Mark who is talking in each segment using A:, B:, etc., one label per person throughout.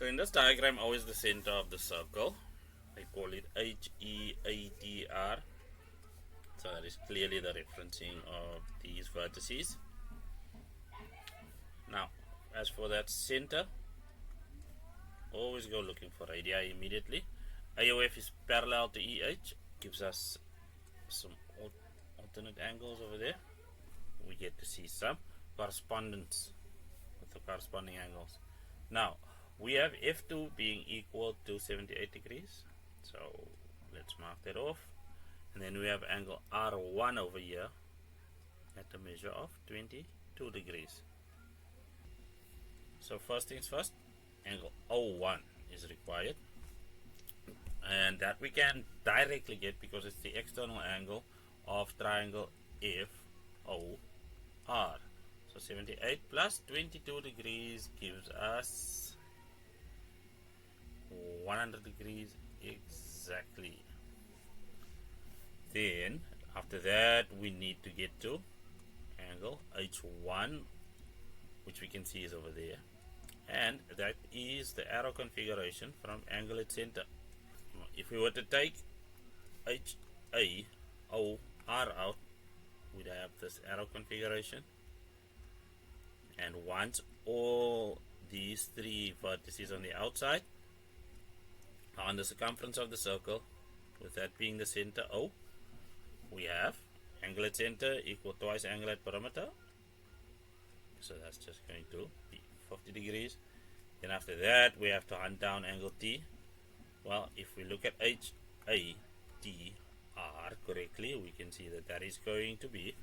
A: So in this diagram, O is the center of the circle. I call it HEATR. So that is clearly the referencing of these vertices. Now, as for that center, always go looking for radii immediately. AOF is parallel to EH, gives us some alternate angles over there. We get to see some correspondence with the corresponding angles. Now, we have F2 being equal to 78 degrees. So, let's mark that off. And then we have angle R1 over here at a measure of 22 degrees. So first things first, angle O1 is required. And that we can directly get because it's the external angle of triangle FOR. So 78 plus 22 degrees gives us 100 degrees exactly. Then after that we need to get to angle H1, which we can see is over there, and that is the arrow configuration from angle at center. If we were to take HAOR out, we'd have this arrow configuration, and once all these three vertices on the outside are on the circumference of the circle, with that being the center O, we have angle at center equal twice angle at perimeter. So that's just going to be 50 degrees. Then after that we have to hunt down angle T. Well, if we look at HATR correctly, we can see that that is going to be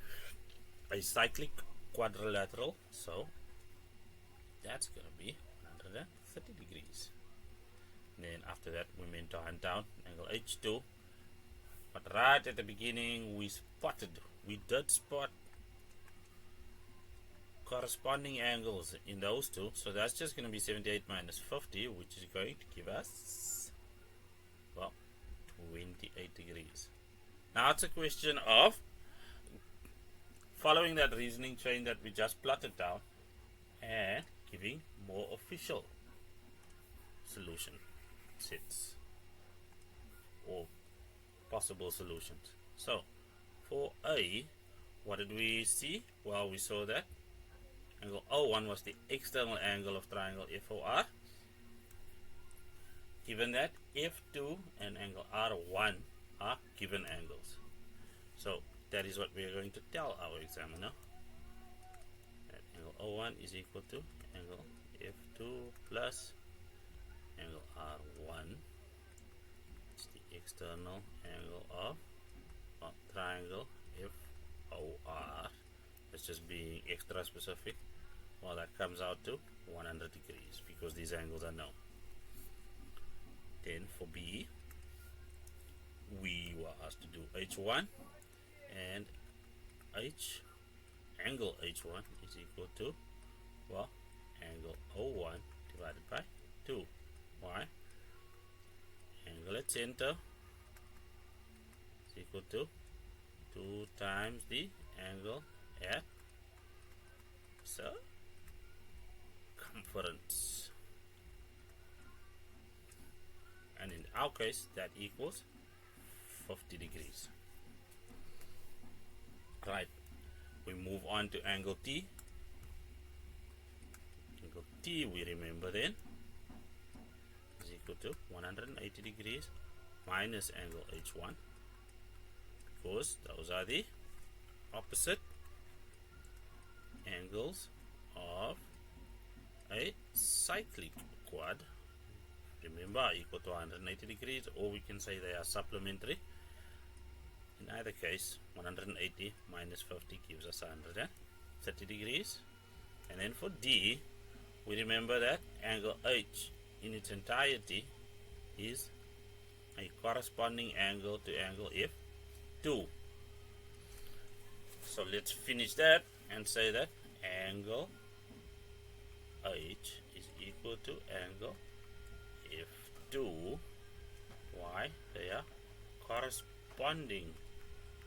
A: a cyclic quadrilateral. So that's going to be 130 degrees. And then after that we meant to hunt down angle H2. But right at the beginning we did spot corresponding angles in those two. So that's just going to be 78 minus 50, which is going to give us, well, 28 degrees. Now it's a question of following that reasoning chain that we just plotted down and giving more official solution sets or possible solutions. So for A, what did we see? Well, we saw that angle O1 was the external angle of triangle FOR. Given that F2 and angle R1 are given angles. So that is what we are going to tell our examiner. That angle O1 is equal to angle F2 plus angle R1. It's the external angle of triangle FOR. It's just being extra specific. Well, that comes out to 100 degrees because these angles are known. Then for B, we were asked to do H1, and angle H1 is equal to, well, angle O1 divided by 2. Why? Angle at center is equal to 2 times the angle at circumference. And in our case, that equals 50 degrees. Right. We move on to angle T. Angle T, we remember then, is equal to 180 degrees minus angle H1, because those are the opposite angles of a cyclic quad. Remember, equal to 180 degrees, or we can say they are supplementary. In either case, 180 minus 50 gives us 130 degrees. And then for D, we remember that angle H in its entirety is a corresponding angle to angle F2. So let's finish that and say that angle H is equal to angle F2. Why? They are corresponding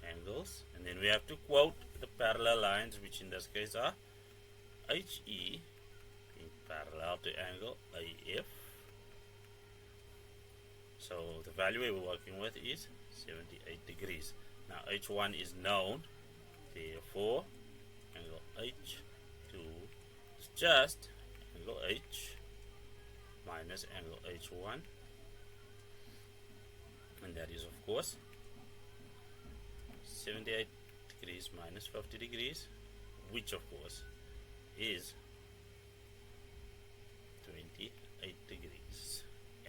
A: angles. And then we have to quote the parallel lines, which in this case are HE being parallel to angle AF So the value we were working with is 78 degrees. Now H1 is known, therefore angle H2 is just angle H minus angle H1, and that is of course 78 degrees minus 50 degrees, which of course is 28.